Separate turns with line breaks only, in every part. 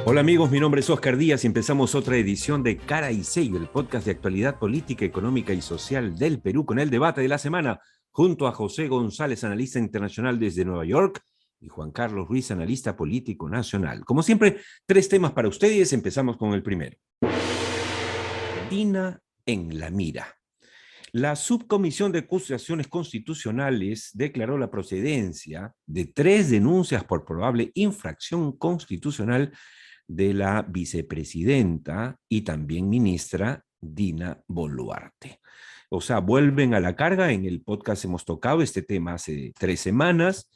Hola amigos, mi nombre es Oscar Díaz y empezamos otra edición de Cara y Sello, el podcast de actualidad política, económica y social del Perú con el debate de la semana, junto a José González, analista internacional desde Nueva York, y Juan Carlos Ruiz, analista político nacional. Como siempre, 3 temas para ustedes. Empezamos con el primero. Dina en la mira. La Subcomisión de Acusaciones Constitucionales declaró la procedencia de 3 denuncias por probable infracción constitucional de la vicepresidenta y también ministra Dina Boluarte. O sea, vuelven a la carga. En el podcast hemos tocado este tema hace 3 semanas.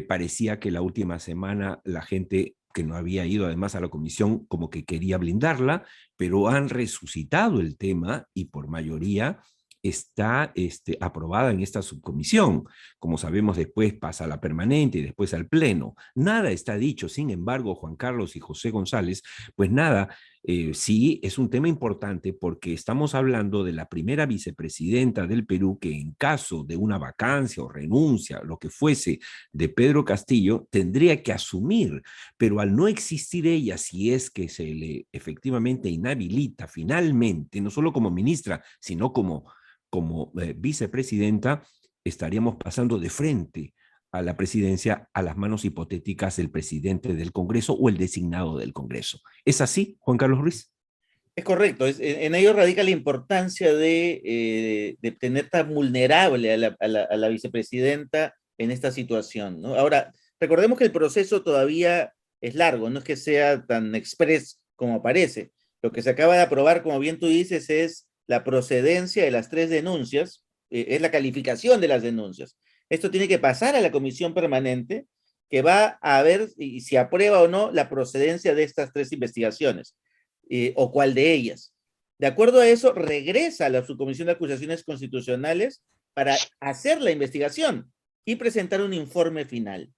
Parecía que la última semana la gente que no había ido además a la comisión como que quería blindarla, pero han resucitado el tema y por mayoría está aprobada en esta subcomisión. Como sabemos, después pasa a la permanente y después al pleno. Nada está dicho, sin embargo, Juan Carlos y José González, pues nada, sí es un tema importante porque estamos hablando de la primera vicepresidenta del Perú que en caso de una vacancia o renuncia, lo que fuese, de Pedro Castillo, tendría que asumir, pero al no existir ella, si es que se le efectivamente inhabilita finalmente, no solo como ministra, sino como vicepresidenta, estaríamos pasando de frente a la presidencia a las manos hipotéticas del presidente del Congreso o el designado del Congreso. ¿Es así, Juan Carlos Ruiz?
Es correcto, en ello radica la importancia de tener tan vulnerable a la vicepresidenta en esta situación, ¿no? Ahora, recordemos que el proceso todavía es largo, no es que sea tan express como parece. Lo que se acaba de aprobar, como bien tú dices, es la procedencia de las 3 denuncias, es la calificación de las denuncias. Esto tiene que pasar a la comisión permanente que va a ver si aprueba o no la procedencia de estas 3 investigaciones o cuál de ellas. De acuerdo a eso, regresa a la Subcomisión de Acusaciones Constitucionales para hacer la investigación y presentar un informe final.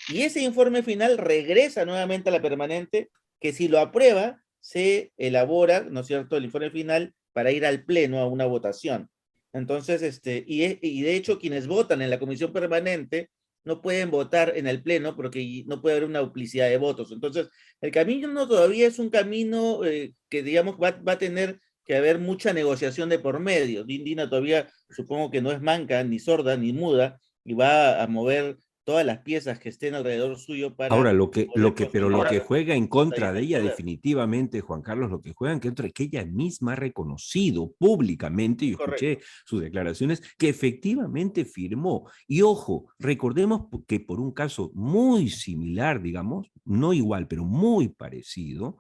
Y ese informe final regresa nuevamente a la permanente, que si lo aprueba, se elabora, ¿no es cierto?, el informe final para ir al pleno a una votación. Entonces, y de hecho, quienes votan en la comisión permanente no pueden votar en el pleno porque no puede haber una duplicidad de votos. Entonces, el camino no todavía es un camino que, digamos, va a tener que haber mucha negociación de por medio. Dina todavía supongo que no es manca, ni sorda, ni muda, y va a mover todas las piezas que estén alrededor suyo para
Ahora,
poder
pero lo que
consolidar
juega en
su estadía
contra
en
de
el
ella
poder.
definitivamente, Juan Carlos, lo que juega en contra es que ella misma ha reconocido públicamente, y escuché
Correcto.
sus declaraciones, que efectivamente firmó. Y ojo, recordemos que por un caso muy similar, digamos, no igual, pero muy parecido,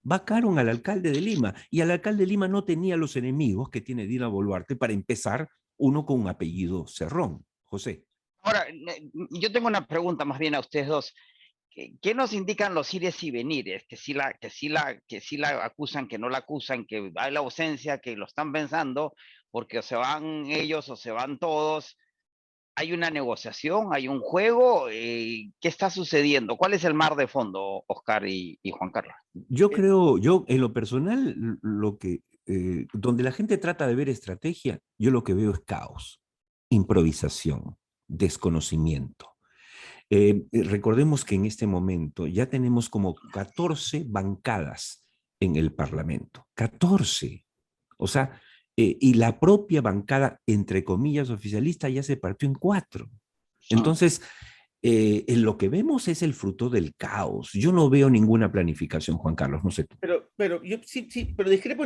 vacaron al alcalde de Lima, y al alcalde de Lima no tenía los enemigos que tiene Dina Boluarte, para empezar, uno con un apellido Cerrón. José.
Ahora, yo tengo una pregunta más bien a ustedes dos. ¿Qué nos indican los ires y venires? Que sí la acusan, que no la acusan, que hay la ausencia, que lo están pensando, porque o se van ellos o se van todos. ¿Hay una negociación? ¿Hay un juego? ¿Qué está sucediendo? ¿Cuál es el mar de fondo, Oscar y Juan Carlos?
Yo creo, yo en lo personal, donde la gente trata de ver estrategia, yo lo que veo es caos, improvisación, desconocimiento. Recordemos que en este momento ya tenemos como 14 bancadas en el Parlamento, 14. O sea, y la propia bancada, entre comillas, oficialista ya se partió en 4. Entonces, en lo que vemos es el fruto del caos. Yo no veo ninguna planificación, Juan Carlos, no sé tú.
Pero yo sí, pero discrepo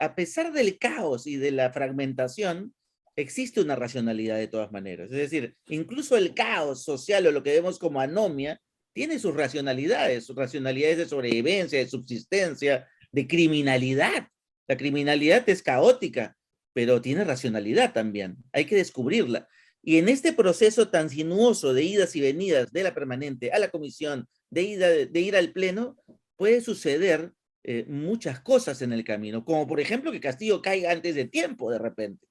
a pesar del caos y de la fragmentación, existe una racionalidad de todas maneras. Es decir, incluso el caos social o lo que vemos como anomia tiene sus racionalidades de sobrevivencia, de subsistencia, de criminalidad. La criminalidad es caótica, pero tiene racionalidad también. Hay que descubrirla. Y en este proceso tan sinuoso de idas y venidas de la permanente a la comisión, de ir al pleno, puede suceder muchas cosas en el camino, como por ejemplo que Castillo caiga antes de tiempo de repente.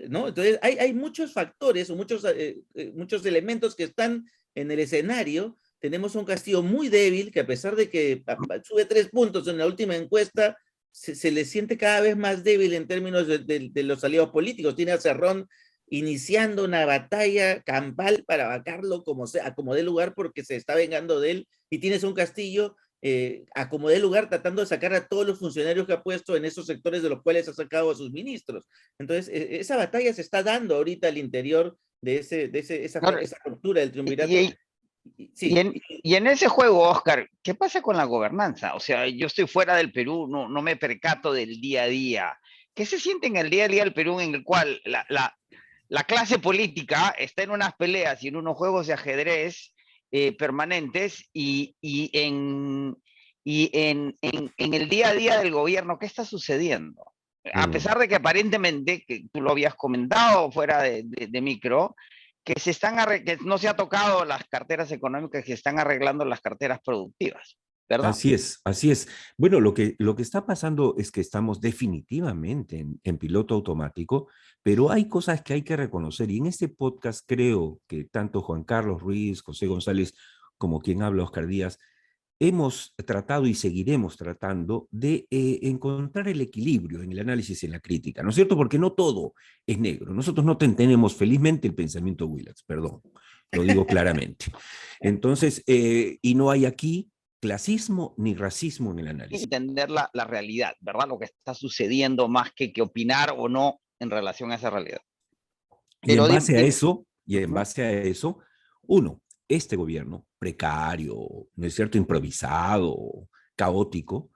¿No? Entonces hay muchos factores o muchos elementos que están en el escenario. Tenemos un Castillo muy débil que a pesar de que sube 3 puntos en la última encuesta, se le siente cada vez más débil en términos de los aliados políticos. Tiene a Cerrón iniciando una batalla campal para vacarlo como sea, como dé lugar porque se está vengando de él, y tienes un Castillo a como dé lugar, tratando de sacar a todos los funcionarios que ha puesto en esos sectores de los cuales ha sacado a sus ministros. Entonces, esa batalla se está dando ahorita al interior de
Claro,
esa ruptura del triunvirato.
y,
Sí.
y en ese juego, Oscar, ¿qué pasa con la gobernanza? O sea, yo estoy fuera del Perú, no me percato del día a día. ¿Qué se siente en el día a día del Perú en el cual la clase política está en unas peleas y en unos juegos de ajedrez permanentes en el día a día del gobierno? ¿Qué está sucediendo? A pesar de que aparentemente, que tú lo habías comentado fuera de micro, que no se ha tocado las carteras económicas, que están arreglando las carteras productivas, ¿verdad?
Así es, así es. Bueno, lo que está pasando es que estamos definitivamente en piloto automático, pero hay cosas que hay que reconocer. Y en este podcast creo que tanto Juan Carlos Ruiz, José González, como quien habla, Oscar Díaz, hemos tratado y seguiremos tratando de encontrar el equilibrio en el análisis y en la crítica, ¿no es cierto? Porque no todo es negro. Nosotros no tenemos felizmente el pensamiento Willax, perdón, lo digo claramente. Entonces, y no hay aquí clasismo ni racismo en el análisis.
Entender la realidad, ¿verdad? Lo que está sucediendo más que opinar o no en relación a esa realidad.
Y en
Pero
base a eso, uno, este gobierno precario, ¿no es cierto?, improvisado, caótico,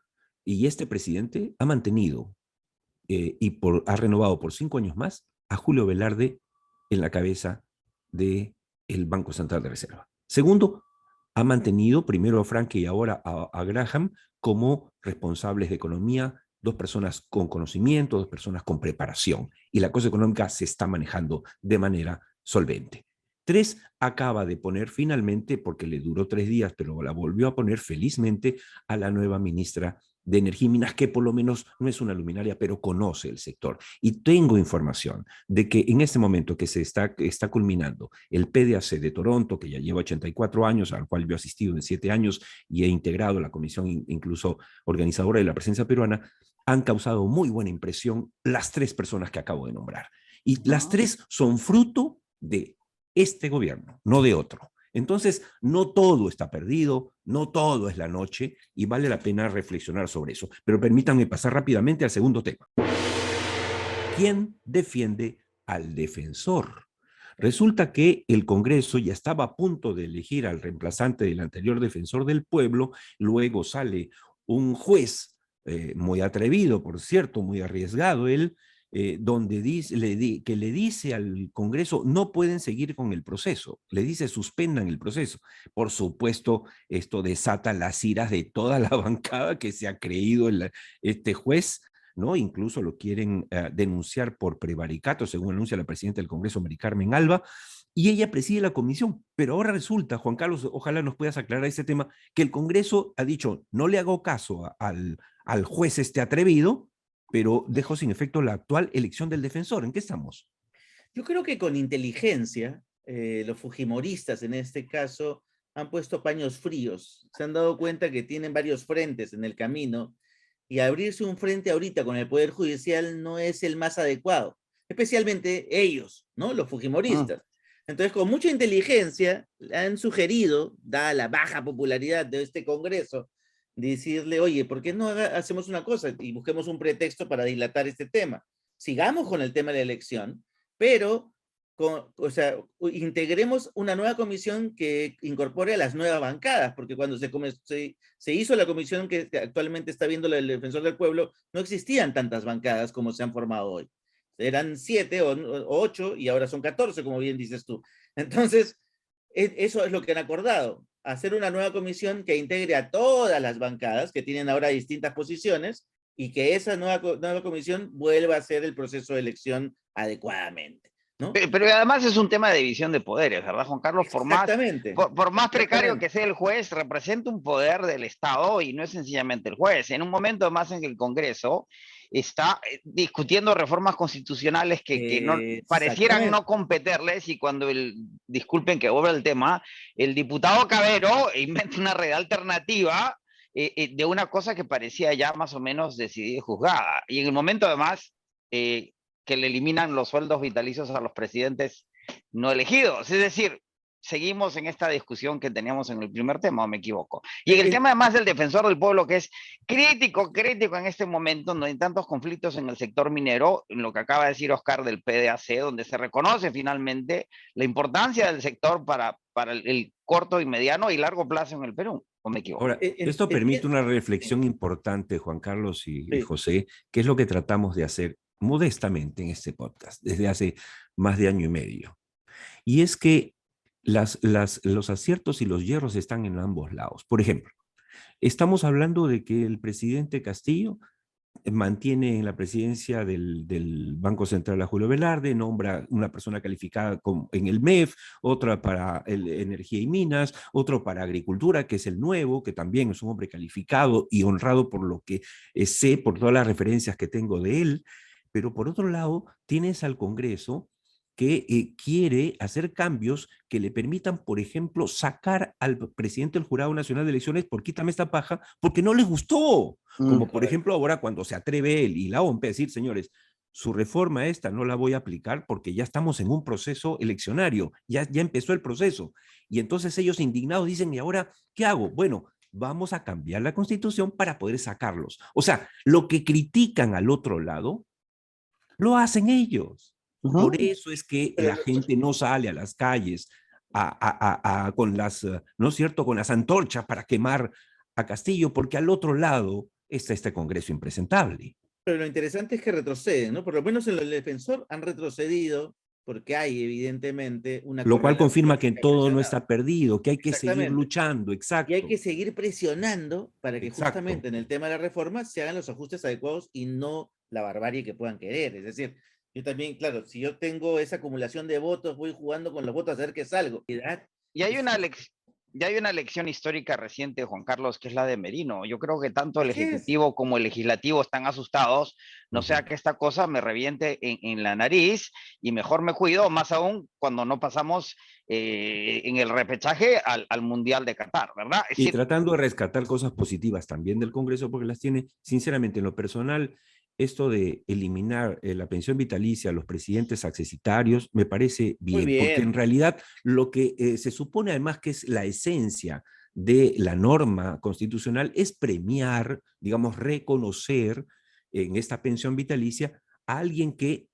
y este presidente ha mantenido ha renovado por 5 años más a Julio Velarde en la cabeza del Banco Central de Reserva. Segundo, ha mantenido primero a Frank y ahora a Graham como responsables de economía, 2 personas con conocimiento, 2 personas con preparación, y la cosa económica se está manejando de manera solvente. 3, acaba de poner finalmente, porque le duró 3 días, pero la volvió a poner felizmente a la nueva ministra de Energía y Minas, que por lo menos no es una luminaria, pero conoce el sector. Y tengo información de que en este momento que se está culminando el PDAC de Toronto, que ya lleva 84 años, al cual yo he asistido en 7 años y he integrado la comisión incluso organizadora de la presencia peruana, han causado muy buena impresión las 3 personas que acabo de nombrar. Y las 3 son fruto de este gobierno, no de otro. Entonces, no todo está perdido, no todo es la noche y vale la pena reflexionar sobre eso. Pero permítanme pasar rápidamente al segundo tema. ¿Quién defiende al defensor? Resulta que el Congreso ya estaba a punto de elegir al reemplazante del anterior defensor del pueblo, luego sale un juez muy atrevido, por cierto, muy arriesgado él, donde que le dice al Congreso no pueden seguir con el proceso, le dice suspendan el proceso. Por supuesto, esto desata las iras de toda la bancada que se ha creído este juez, ¿no? Incluso lo quieren denunciar por prevaricato, según anuncia la presidenta del Congreso, Mari Carmen Alba, y ella preside la comisión. Pero ahora resulta, Juan Carlos, ojalá nos puedas aclarar ese tema, que el Congreso ha dicho, no le hago caso al juez este atrevido, pero dejo sin efecto la actual elección del defensor. ¿En qué estamos?
Yo creo que con inteligencia, los fujimoristas en este caso han puesto paños fríos. Se han dado cuenta que tienen varios frentes en el camino y abrirse un frente ahorita con el Poder Judicial no es el más adecuado, especialmente ellos, ¿no? Los fujimoristas. Entonces, con mucha inteligencia, han sugerido, dada la baja popularidad de este Congreso, decirle, oye, ¿por qué no hacemos una cosa y busquemos un pretexto para dilatar este tema? Sigamos con el tema de la elección, pero o sea, integremos una nueva comisión que incorpore a las nuevas bancadas, porque cuando se hizo la comisión que actualmente está viendo el Defensor del Pueblo, no existían tantas bancadas como se han formado hoy. Eran 7 o 8 y ahora son 14, como bien dices tú. Entonces, eso es lo que han acordado, hacer una nueva comisión que integre a todas las bancadas que tienen ahora distintas posiciones y que esa nueva comisión vuelva a hacer el proceso de elección adecuadamente, ¿no?
Pero además es un tema de división de poderes, ¿verdad, Juan Carlos?
Exactamente.
Por más precario que sea el juez, representa un poder del Estado y no es sencillamente el juez. En un momento más en que el Congreso está discutiendo reformas constitucionales que no, parecieran no competirles, y cuando disculpen que obra el tema, el diputado Cabero inventa una red alternativa de una cosa que parecía ya más o menos decidida y juzgada. Y en el momento además que le eliminan los sueldos vitalicios a los presidentes no elegidos. Es decir, seguimos en esta discusión que teníamos en el primer tema, ¿o me equivoco? Y en el tema además del defensor del pueblo, que es crítico en este momento, no hay tantos conflictos en el sector minero, en lo que acaba de decir Oscar del PDAC, donde se reconoce finalmente la importancia del sector para el corto y mediano y largo plazo en el Perú, ¿o me equivoco?
Ahora, esto permite una reflexión importante, Juan Carlos y José, que es lo que tratamos de hacer modestamente en este podcast desde hace más de año y medio. Y es que los aciertos y los hierros están en ambos lados. Por ejemplo, estamos hablando de que el presidente Castillo mantiene en la presidencia del Banco Central a Julio Velarde, nombra una persona calificada en el MEF, otra para Energía y Minas, otro para Agricultura, que es el nuevo, que también es un hombre calificado y honrado por lo que sé, por todas las referencias que tengo de él. Pero por otro lado, tienes al Congreso que quiere hacer cambios que le permitan, por ejemplo, sacar al presidente del Jurado Nacional de Elecciones por quítame esta paja, porque no les gustó. Como por ejemplo ahora cuando se atreve él y la OMP a decir, señores, su reforma esta no la voy a aplicar porque ya estamos en un proceso eleccionario, ya empezó el proceso. Y entonces ellos indignados dicen, ¿y ahora qué hago? Bueno, vamos a cambiar la Constitución para poder sacarlos. O sea, lo que critican al otro lado, lo hacen ellos. Por eso es que la gente no sale a las calles con las, ¿no es cierto?, con las antorchas para quemar a Castillo, porque al otro lado está este Congreso impresentable.
Pero lo interesante es que retroceden, ¿no? Por lo menos en el defensor han retrocedido porque hay evidentemente una...
Lo cual confirma que todo no está perdido, que hay que seguir luchando, exacto.
Y hay que seguir presionando para que justamente en el tema de la reforma se hagan los ajustes adecuados y no la barbarie que puedan querer. Es decir, yo también, claro, si yo tengo esa acumulación de votos, voy jugando con los votos a ver qué salgo.
Y hay una lección histórica reciente, Juan Carlos, que es la de Merino. Yo creo que tanto el Ejecutivo como el Legislativo están asustados, no sea que esta cosa me reviente en la nariz y mejor me cuido, más aún cuando no pasamos en el repechaje al Mundial de Qatar, ¿verdad?
Y tratando de rescatar cosas positivas también del Congreso, porque las tiene, sinceramente, en lo personal, esto de eliminar la pensión vitalicia a los presidentes accesitarios me parece bien, porque en realidad lo que se supone además que es la esencia de la norma constitucional es premiar, digamos, reconocer en esta pensión vitalicia a alguien que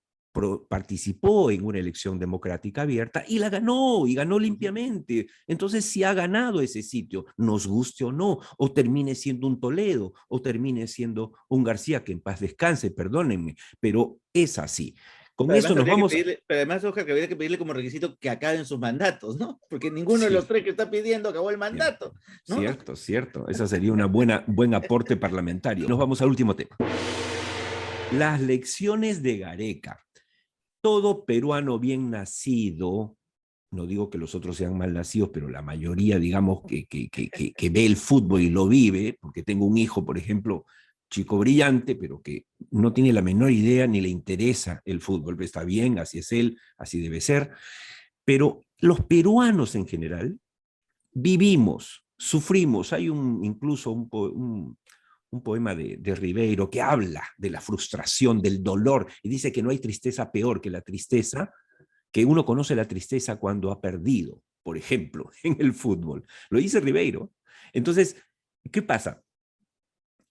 participó en una elección democrática abierta y la ganó, y ganó limpiamente. Entonces, si ha ganado ese sitio, nos guste o no, o termine siendo un Toledo, o termine siendo un García, que en paz descanse, perdónenme, pero es así. Con
pero
eso nos vamos...
pero además, Oscar, que habría que pedirle como requisito que acaben sus mandatos, ¿no? Porque ninguno de los tres que está pidiendo acabó el mandato, ¿no?
Cierto, cierto. Ese sería un buen aporte parlamentario. Nos vamos al último tema. Las lecciones de Gareca. Todo peruano bien nacido, no digo que los otros sean mal nacidos, pero la mayoría, digamos, que ve el fútbol y lo vive, porque tengo un hijo, por ejemplo, chico brillante, pero que no tiene la menor idea ni le interesa el fútbol, está bien, así es él, así debe ser, pero los peruanos en general vivimos, sufrimos, hay incluso un poema de Ribeiro que habla de la frustración, del dolor, y dice que no hay tristeza peor que la tristeza, que uno conoce la tristeza cuando ha perdido, por ejemplo, en el fútbol. Lo dice Ribeiro. Entonces, ¿qué pasa?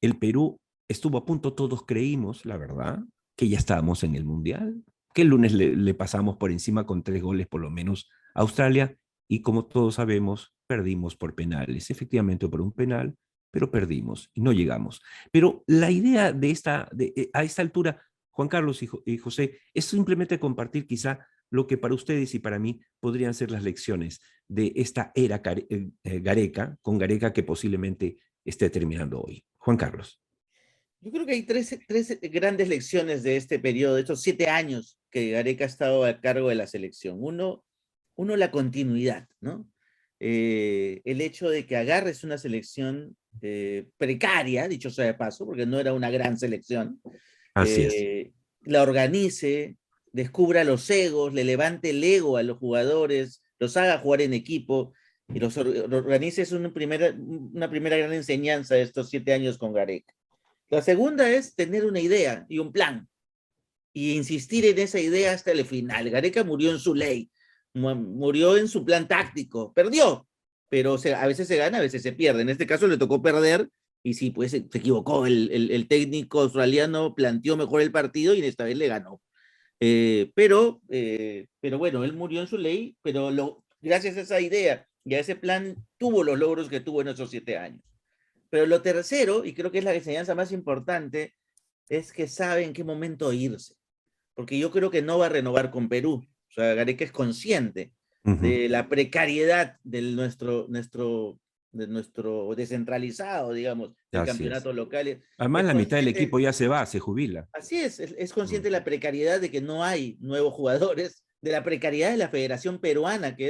El Perú estuvo a punto, todos creímos, la verdad, que ya estábamos en el Mundial, que el lunes le pasamos por encima con 3 goles por lo menos a Australia, y como todos sabemos, perdimos por penales, efectivamente por un penal, pero perdimos y no llegamos. Pero la idea a esta altura, Juan Carlos y José, es simplemente compartir quizá lo que para ustedes y para mí podrían ser las lecciones de esta era Gareca, con Gareca que posiblemente esté terminando hoy. Juan Carlos.
Yo creo que hay tres grandes lecciones de este periodo, de estos 7 años que Gareca ha estado a cargo de la selección. Uno, la continuidad, ¿no? El hecho de que agarres una selección precaria, dicho sea de paso, porque no era una gran selección,
Así es.
la organice, descubra los egos, le levante el ego a los jugadores, los haga jugar en equipo y los organice. Es una primera gran enseñanza de estos 7 años con Gareca. La segunda es tener una idea y un plan y insistir en esa idea hasta el final. Gareca murió en su ley, murió en su plan táctico, perdió, pero a veces se gana, a veces se pierde. En este caso le tocó perder y sí, pues se equivocó. El técnico australiano planteó mejor el partido y esta vez le ganó. Pero bueno, él murió en su ley, pero gracias a esa idea y a ese plan tuvo los logros que tuvo en esos 7 años. Pero lo tercero, y creo que es la enseñanza más importante, es que sabe en qué momento irse. Porque yo creo que no va a renovar con Perú. O sea, Gareca es consciente de la precariedad de nuestro descentralizado, digamos, del
Así
campeonato
es.
local.
Además,
Es
la mitad del
consciente,
equipo ya se va, se jubila.
así es consciente de la precariedad de que no hay nuevos jugadores, de la precariedad de la Federación Peruana, que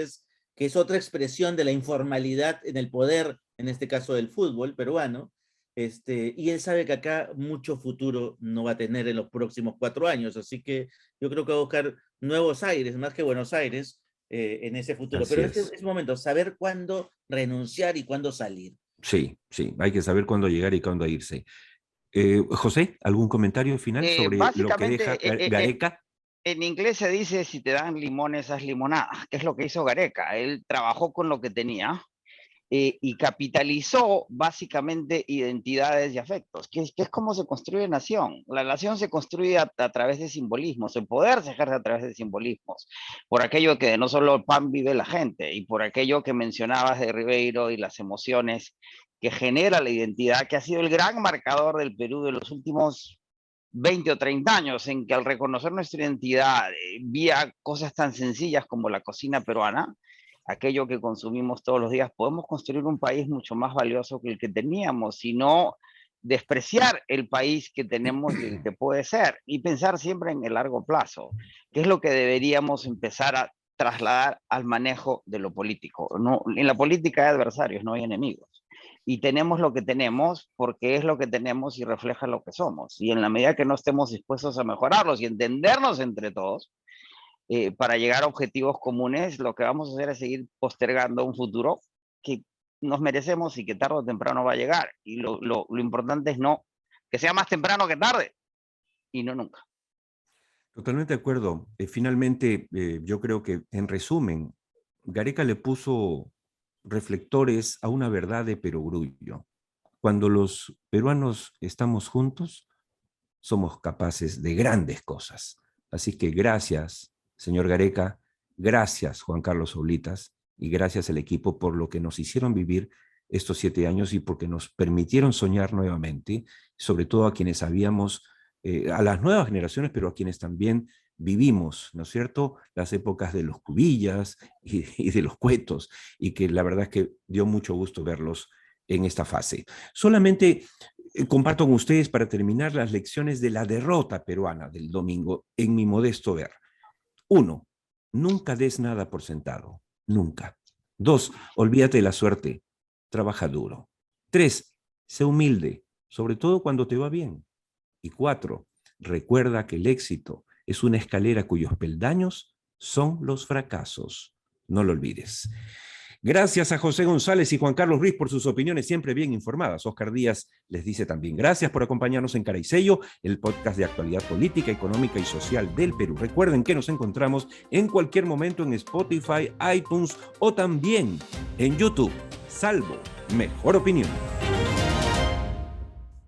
es otra expresión de la informalidad en el poder, en este caso del fútbol peruano, y él sabe que acá mucho futuro no va a tener en los próximos 4 años, así que yo creo que va a buscar nuevos aires, más que Buenos Aires, en ese futuro.
Así
Pero
es.
es momento, saber cuándo renunciar y cuándo salir.
Sí, sí, hay que saber cuándo llegar y cuándo irse. José, ¿algún comentario final sobre lo que deja
Básicamente,
Gareca?
en inglés se dice, si te dan limones, haz limonada, que es lo que hizo Gareca. Él trabajó con lo que tenía y capitalizó básicamente identidades y afectos, que es como se construye nación. La nación se construye a través de simbolismos, el poder se ejerce a través de simbolismos, por aquello que no solo el pan vive la gente, y por aquello que mencionabas de Ribeiro y las emociones que genera la identidad, que ha sido el gran marcador del Perú de los últimos 20 o 30 años, en que al reconocer nuestra identidad vía cosas tan sencillas como la cocina peruana, aquello que consumimos todos los días, podemos construir un país mucho más valioso que el que teníamos, y no despreciar el país que tenemos y el que puede ser, y pensar siempre en el largo plazo, que es lo que deberíamos empezar a trasladar al manejo de lo político. No, en la política hay adversarios, no hay enemigos. Y tenemos lo que tenemos porque es lo que tenemos y refleja lo que somos. Y en la medida que no estemos dispuestos a mejorarlos y entendernos entre todos, para llegar a objetivos comunes, lo que vamos a hacer es seguir postergando un futuro que nos merecemos y que tarde o temprano va a llegar. Y lo importante es no, que sea más temprano que tarde y no nunca.
Totalmente de acuerdo. Finalmente, yo creo que, en resumen, Gareca le puso reflectores a una verdad de perogrullo. Cuando los peruanos estamos juntos, somos capaces de grandes cosas. Así que gracias, señor Gareca, gracias, Juan Carlos Oblitas, y gracias al equipo por lo que nos hicieron vivir estos 7 años y porque nos permitieron soñar nuevamente, sobre todo a quienes sabíamos, a las nuevas generaciones, pero a quienes también vivimos, ¿no es cierto?, las épocas de los cubillas y de los cuetos, y que la verdad es que dio mucho gusto verlos en esta fase. Solamente comparto con ustedes, para terminar, las lecciones de la derrota peruana del domingo, en mi modesto ver. 1, nunca des nada por sentado, nunca. 2, olvídate de la suerte, trabaja duro. 3, sé humilde, sobre todo cuando te va bien. Y 4, recuerda que el éxito es una escalera cuyos peldaños son los fracasos. No lo olvides. Gracias a José González y Juan Carlos Ruiz por sus opiniones siempre bien informadas. Oscar Díaz les dice también gracias por acompañarnos en Cara y Sello, el podcast de actualidad política, económica y social del Perú. Recuerden que nos encontramos en cualquier momento en Spotify, iTunes o también en YouTube. Salvo mejor opinión.